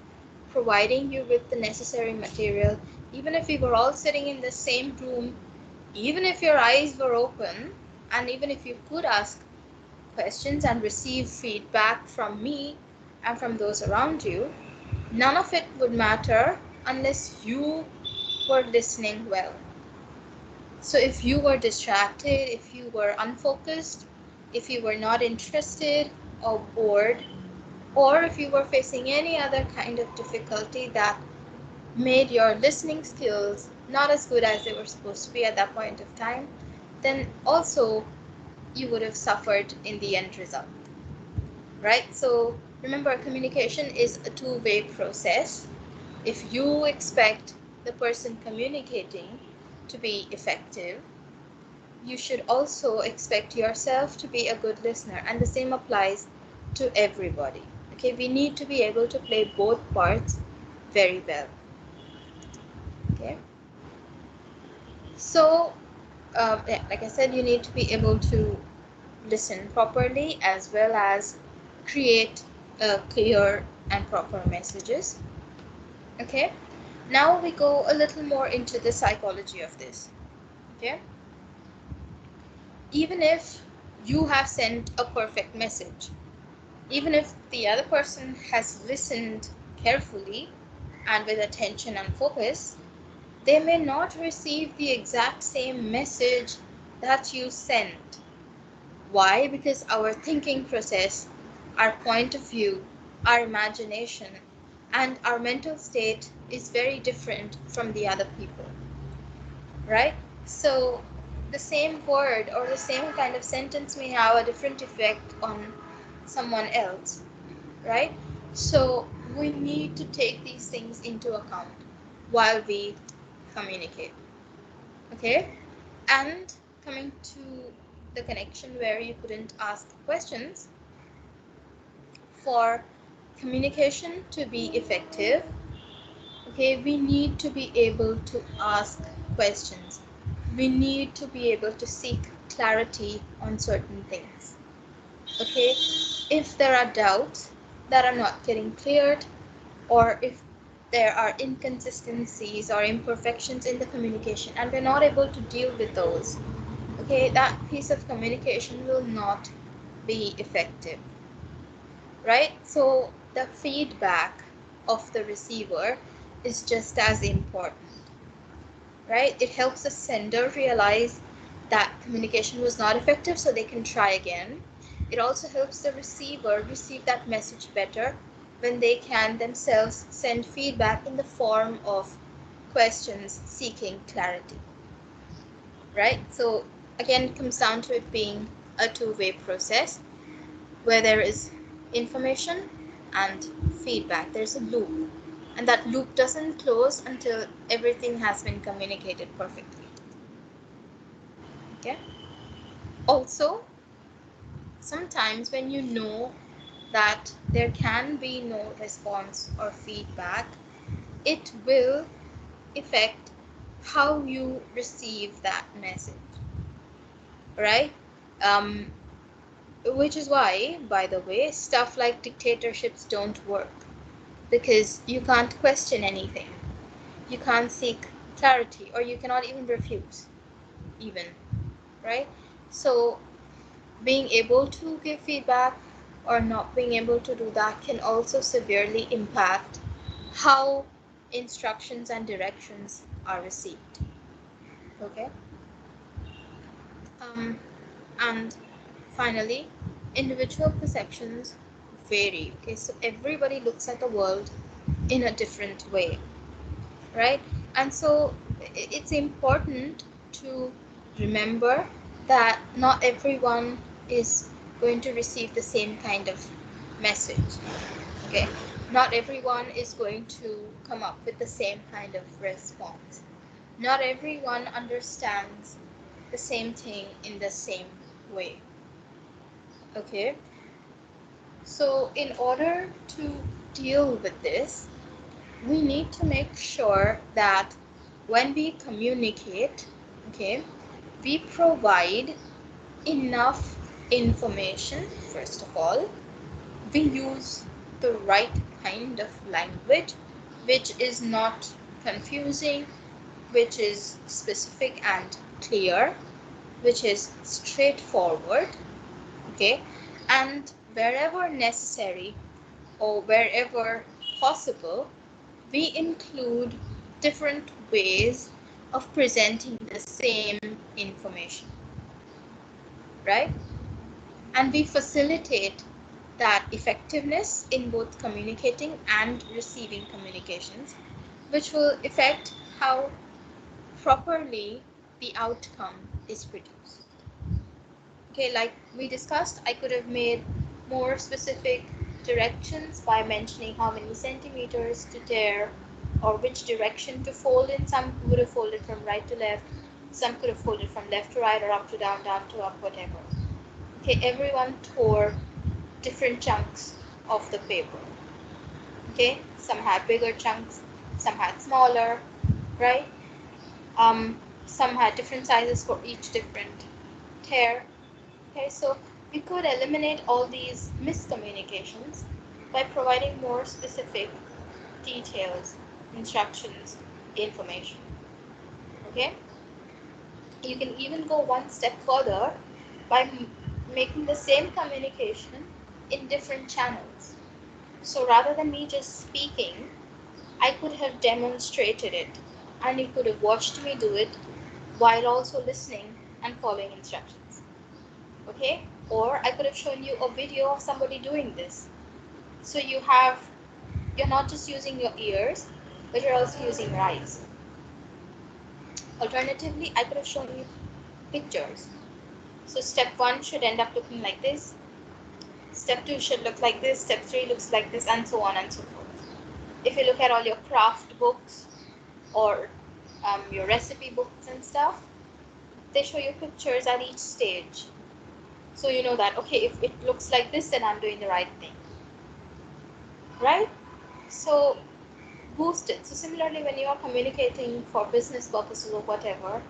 providing you with the necessary material, even if we were all sitting in the same room, even if your eyes were open, and even if you could ask questions and receive feedback from me and from those around you, none of it would matter unless you were listening well. So if you were distracted, if you were unfocused, if you were not interested or bored, or if you were facing any other kind of difficulty that made your listening skills not as good as they were supposed to be at that point of time, then also you would have suffered in the end result, right? So remember, communication is a two-way process. If you expect the person communicating to be effective, you should also expect yourself to be a good listener, and the same applies to everybody. Okay, we need to be able to play both parts very well. Okay, so yeah, like I said, you need to be able to listen properly as well as create clear and proper messages. Okay, now we go a little more into the psychology of this. Okay, even if you have sent a perfect message, even if the other person has listened carefully and with attention and focus, they may not receive the exact same message that you sent. Why? Because our thinking process, our point of view, our imagination, and our mental state is very different from the other people, right? So the same word or the same kind of sentence may have a different effect on someone else, right? So we need to take these things into account while we communicate. Okay, and coming to the connection where you couldn't ask questions, for communication to be effective, okay, we need to be able to ask questions. We need to be able to seek clarity on certain things. Okay, if there are doubts that are not getting cleared, or if there are inconsistencies or imperfections in the communication and we're not able to deal with those, okay, that piece of communication will not be effective, right? So the feedback of the receiver is just as important, right? It helps the sender realize that communication was not effective so they can try again. It also helps the receiver receive that message better when they can themselves send feedback in the form of questions seeking clarity, right? So again, it comes down to it being a two-way process where there is information and feedback. There's a loop, and that loop doesn't close until everything has been communicated perfectly. Okay. Also, sometimes when you know that there can be no response or feedback, it will affect how you receive that message, right? Um, which is why, by the way, stuff like dictatorships don't work, because you can't question anything. You can't seek clarity, or you cannot even refuse, even, right? So being able to give feedback or not being able to do that can also severely impact how instructions and directions are received. Okay. And finally, individual perceptions vary. Okay, so everybody looks at the world in a different way, right? And so it's important to remember that not everyone is going to receive the same kind of message. Okay, not everyone is going to come up with the same kind of response. Not everyone understands the same thing in the same way. Okay, so in order to deal with this, we need to make sure that when we communicate, okay, we provide enough information. First of all, we use the right kind of language, which is not confusing, which is specific and clear, which is straightforward. Okay, and wherever necessary or wherever possible, we include different ways of presenting the same information, right? And we facilitate that effectiveness in both communicating and receiving communications which will affect how properly the outcome is produced. Okay, like we discussed, I could have made more specific directions by mentioning how many centimeters to tear or which direction to fold in. Some would have folded from right to left, some could have folded from left to right or up to down, down to up, whatever. Okay, everyone tore different chunks of the paper. Okay, some had bigger chunks, some had smaller, right? Some had different sizes for each different tear. Okay, so we could eliminate all these miscommunications by providing more specific details, instructions, information. Okay, you can even go one step further by making the same communication in different channels. So rather than me just speaking, I could have demonstrated it and you could have watched me do it while also listening and following instructions. Okay, or I could have shown you a video of somebody doing this, so you're not just using your ears, but you're also using your eyes. Alternatively, I could have shown you pictures. So step 1 should end up looking like this, step 2 should look like this, step 3 looks like this, and so on and so forth. If you look at all your craft books or your recipe books and stuff, they show you pictures at each stage. So you know that, okay, if it looks like this, then I'm doing the right thing. Right? So boost it. So similarly, when you are communicating for business purposes or whatever,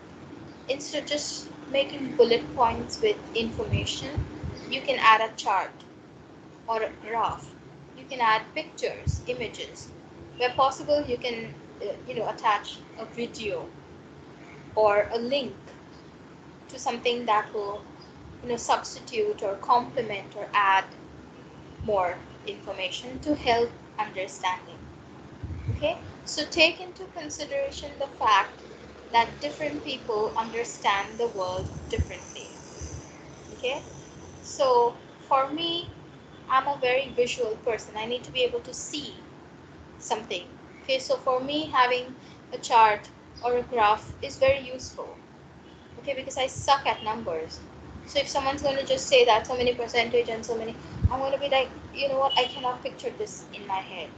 instead of just making bullet points with information, you can add a chart or a graph. You can add pictures, images. Where possible, you can attach a video or a link to something that will substitute or complement or add more information to help understanding. Okay, so take into consideration the fact that different people understand the world differently. Okay, so for me, I'm a very visual person. I need to be able to see something. Okay, so for me, having a chart or a graph is very useful. Okay, because I suck at numbers. So if someone's going to just say that so many percentage and so many, I'm going to be like, you know what, I cannot picture this in my head.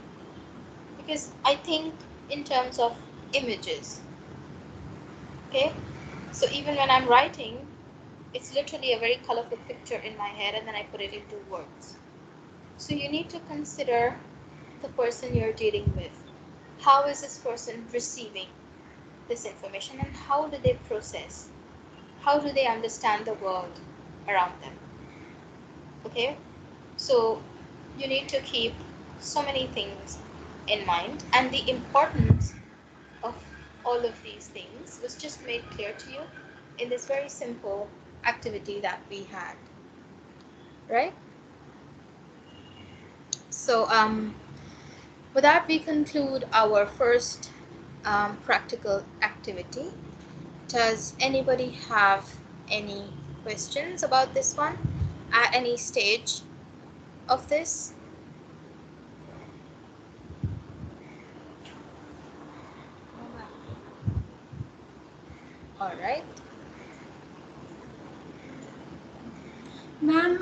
Because I think in terms of images. Okay, so even when I'm writing, it's literally a very colorful picture in my head and then I put it into words. So you need to consider the person you're dealing with. How is this person receiving this information and how do they process? How do they understand the world around them? Okay, so you need to keep so many things in mind, and the importance of all of these things was just made clear to you in this very simple activity that we had, right? So with that, we conclude our first practical activity. Does anybody have any questions about this one at any stage of this? All right. Ma'am,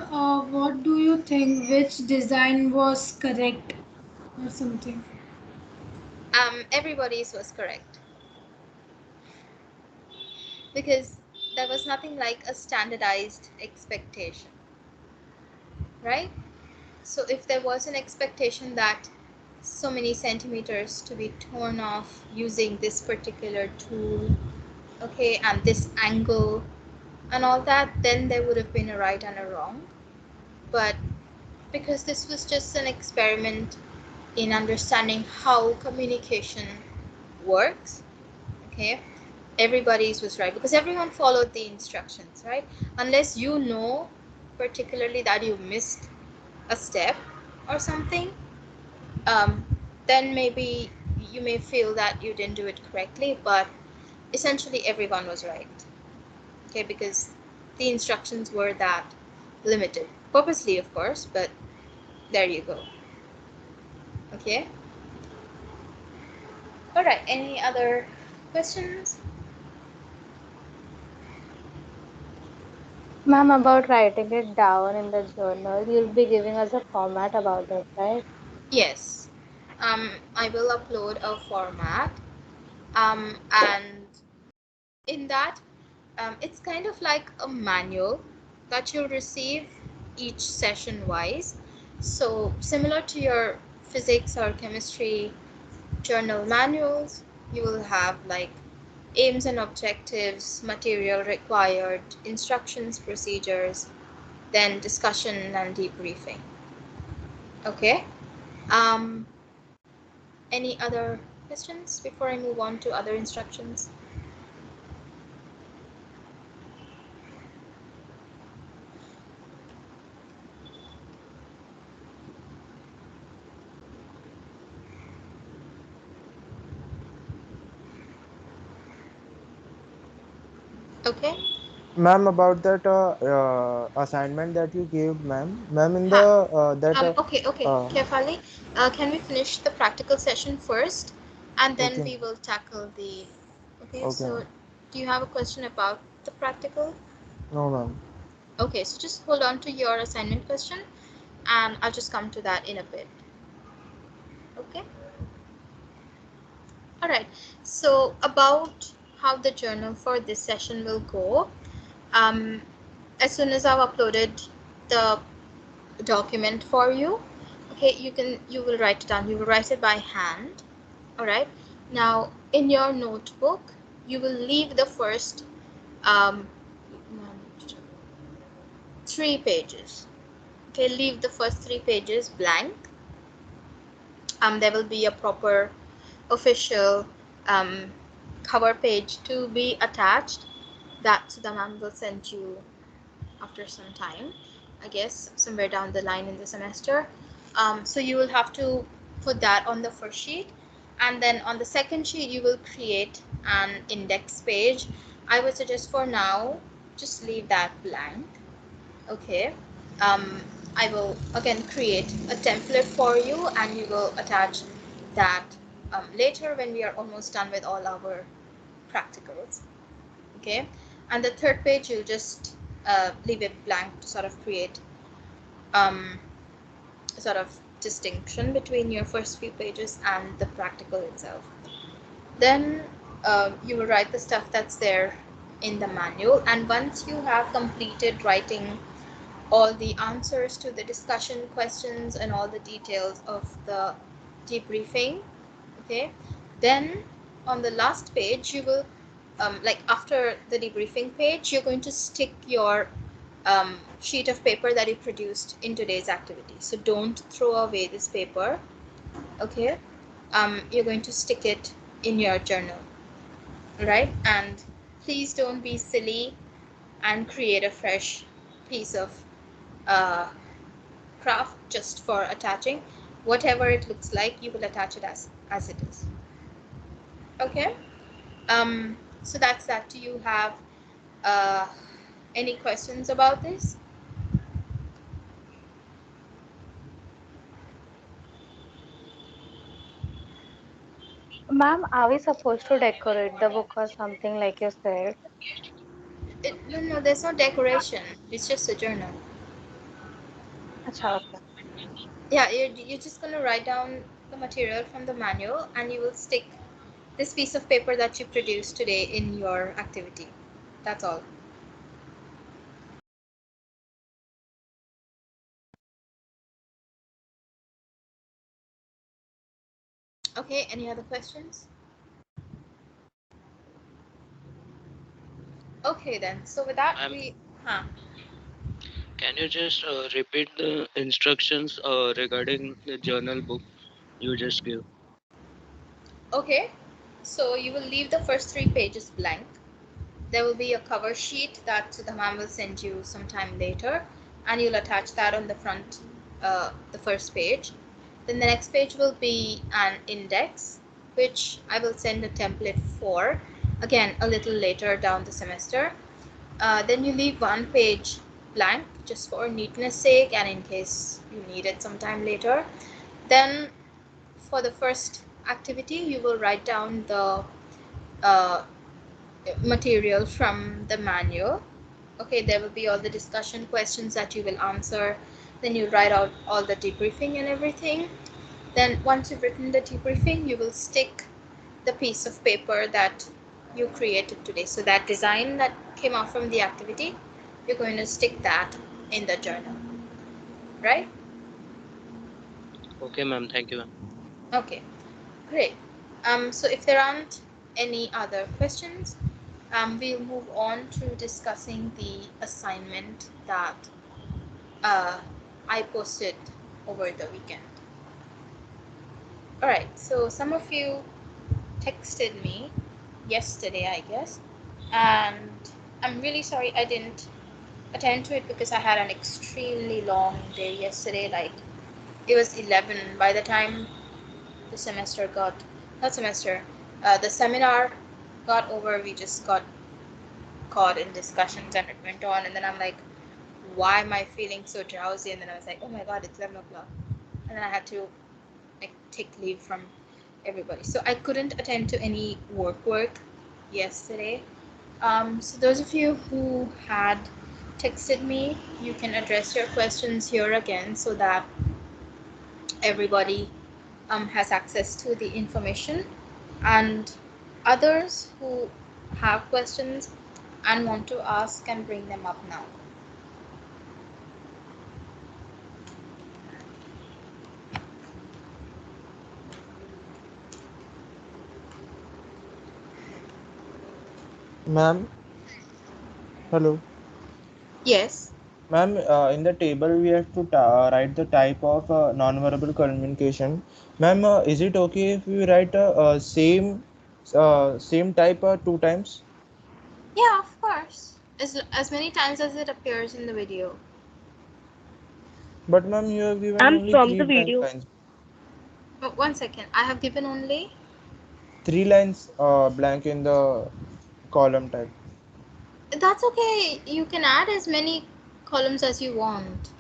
what do you think? Which design was correct or something? Everybody's was correct because there was nothing like a standardized expectation, right? So if there was an expectation that so many centimeters to be torn off using this particular tool, okay, and this angle and all that, then there would have been a right and a wrong. But because this was just an experiment in understanding how communication works, okay, everybody's was right because everyone followed the instructions, right? Unless you know particularly that you missed a step or something, um, then maybe you may feel that you didn't do it correctly, but essentially everyone was right, okay, because the instructions were that limited, purposely of course, but there you go. Okay, All right, any other questions? Ma'am, about writing it down in the journal, you'll be giving us a format about it, right? Yes. I will upload a format. And in that, it's kind of like a manual that you'll receive each session wise. So, similar to your physics or chemistry journal manuals, you will have like aims and objectives, material required, instructions, procedures, then discussion and debriefing. Okay. Um, any other questions before I move on to other instructions? Okay. Ma'am, about that assignment that you gave, ma'am, in the Ha. that Okay, Kefali, can we finish the practical session first, and then okay, we will tackle the. Okay, okay, so ma'am. do you have a question about the practical? No, ma'am. Okay, so just hold on to your assignment question, and I'll just come to that in a bit. Okay. All right. So about how the journal for this session will go. Um, as soon as I've uploaded the document for you, okay, you will write it down. You will write it by hand. All right. Now in your notebook, you will leave the first um, 3 pages. Okay, leave the first 3 pages blank. There will be a proper official um, cover page to be attached that the ma'am will send you after some time, I guess somewhere down the line in the semester. So you will have to put that on the first sheet, and then on the second sheet you will create an index page. I would suggest for now just leave that blank. Okay. um, I will again create a template for you, and you will attach that later when we are almost done with all our practicals. Okay. And the third page you'll just leave it blank to sort of create um, sort of distinction between your first few pages and the practical itself. Then you will write the stuff that's there in the manual, and once you have completed writing all the answers to the discussion questions and all the details of the debriefing, okay, then on the last page you will like after the debriefing page, you're going to stick your sheet of paper that you produced in today's activity. So don't throw away this paper. Okay. You're going to stick it in your journal, right? And please don't be silly and create a fresh piece of uh, craft just for attaching. Whatever it looks like, you will attach it as it is. Okay. So that's that. Do you have uh, any questions about this? Ma'am, are we supposed to decorate the book or something like you said? No, there's no decoration. It's just a journal. Acha, okay. Yeah, you're just gonna write down the material from the manual, and you will stick this piece of paper that you produced today in your activity. That's all. Okay, any other questions? Okay then. So with that, we Can you just repeat the instructions regarding the journal book you just gave? okay. So you will leave the first 3 pages blank. There will be a cover sheet that the ma'am will send you sometime later, and you'll attach that on the front, the first page. Then the next page will be an index, which I will send a template for, again, a little later down the semester. Then you leave one page blank just for neatness sake and in case you need it sometime later. Then for the first activity, you will write down the uh, material from the manual. Okay, there will be all the discussion questions that you will answer. Then you write out all the debriefing and everything. Then once you've written the debriefing, you will stick the piece of paper that you created today. So that design that came out from the activity, you're going to stick that in the journal, right? Okay, ma'am. Thank you, ma'am. Okay, great. So if there aren't any other questions, we'll move on to discussing the assignment that uh, I posted over the weekend. All right, so some of you texted me yesterday, I guess, and I'm really sorry I didn't attend to it because I had an extremely long day yesterday. Like it was 11 by the time the semester got, not semester, the seminar got over. We just got caught in discussions and it went on, and then I'm like, why am I feeling so drowsy? And then I was like, oh my god, it's 11 o'clock, and then I had to like take leave from everybody, so I couldn't attend to any work yesterday. So those of you who had texted me, you can address your questions here again so that everybody has access to the information, and others who have questions and want to ask can bring them up now. Ma'am, hello. Yes. Ma'am, in the table we have to write the type of non-verbal communication. Ma'am, is it okay if we write same type two times? Yeah, of course. As many times as it appears in the video. But ma'am, you have given I'm only from three the video. lines. Oh, 1 second. I have given only. Three lines blank in the column type. That's okay. You can add as many columns as you want.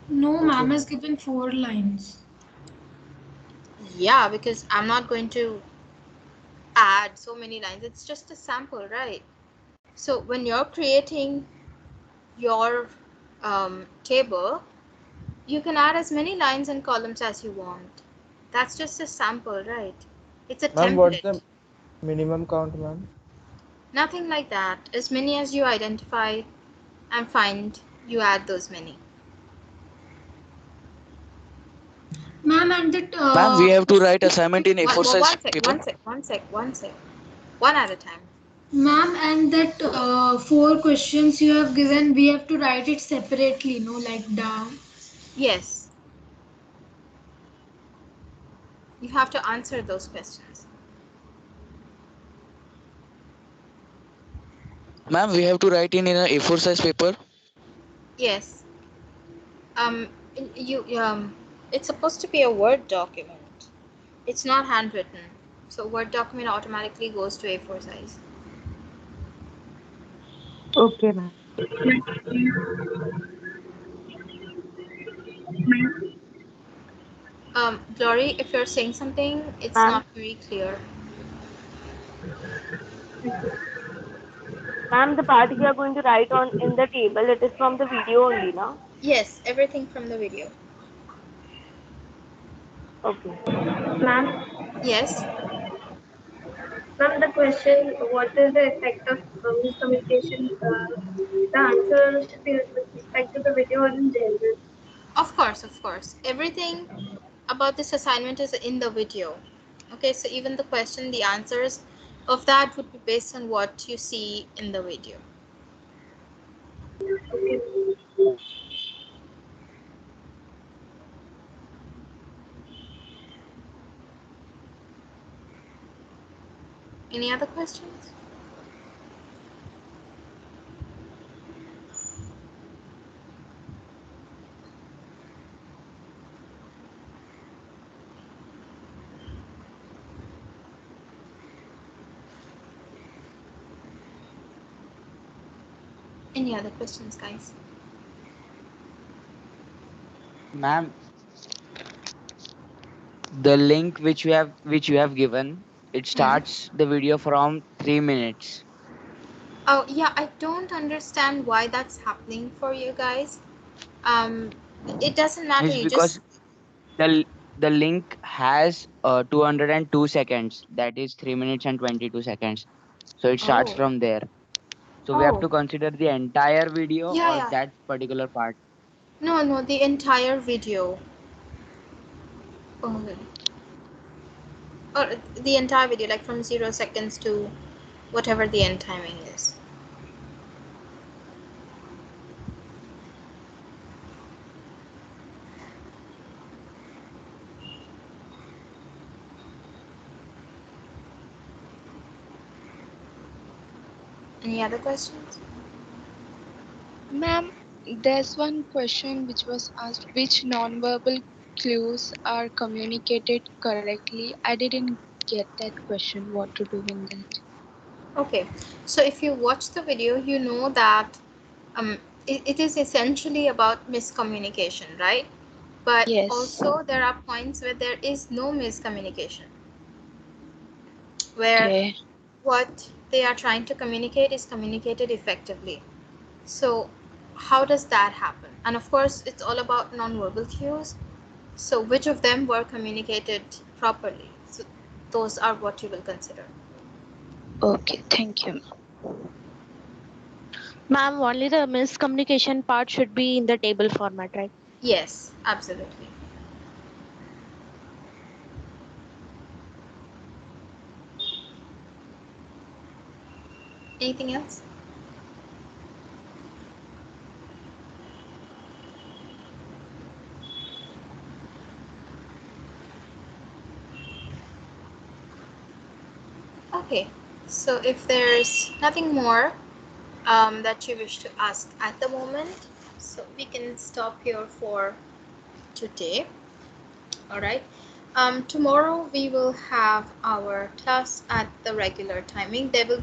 No, Okay, ma'am has ma'am. given 4 lines. Yeah, because I'm not going to add so many lines. It's just a sample, right? So when you're creating your table, you can add as many lines and columns as you want. That's just a sample, right? It's a Ma'am, what's template. the minimum count, ma'am? Nothing like that. As many as you identify and find, you add those many. Ma'am, and that Ma'am, we have to write assignment in A4 size One sec, paper. one sec. One at a time. ma'am, and that 4 questions you have given, we have to write it separately, no, like down. Yes, you have to answer those questions. Ma'am, we have to write in a A4 size paper. Yes. Um, you it's supposed to be a Word document. It's not handwritten. So Word document automatically goes to A4 size. Okay, ma'am. Glory, if you're saying something, it's Ma'am, not very clear. ma'am, the part we are going to write on in the table, it is from the video only, now. Yes, everything from the video. Okay. Ma'am, Yes. ma'am, the question, what is the effect of miscommunication? The answer should be with respect to the video or in general. Of course, of course. Everything about this assignment is in the video. Okay, so even the question, the answers of that would be based on what you see in the video. Any other questions? Any other questions, guys? Ma'am, The link which you have given, it Hmm. starts the video from 3 minutes. Oh yeah, I don't understand why that's happening for you guys. Um, it doesn't matter. It's You because just the link has 202 seconds. That is 3 minutes and 22 seconds. So it starts oh from there. So we have oh to consider the entire video yeah or yeah that particular part. no the entire video. Oh, or the entire video, like from 0 seconds to whatever the end timing is. Any other questions? Ma'am, there's one question which was asked, which nonverbal clues are communicated correctly? I didn't get that question. What to do in that? Okay, so if you watch the video, you know that um, it is essentially about miscommunication, right? But Yes. also, there are points where there is no miscommunication, where Okay. what they are trying to communicate is communicated effectively. So, how does that happen? And of course, it's all about nonverbal cues. So, which of them were communicated properly? So, those are what you will consider. Okay, thank you. Ma'am, only the miscommunication part should be in the table format, right? Yes, absolutely. Anything else? Okay, so if there's nothing more that you wish to ask at the moment, so we can stop here for today. All right. Tomorrow we will have our class at the regular timing. There will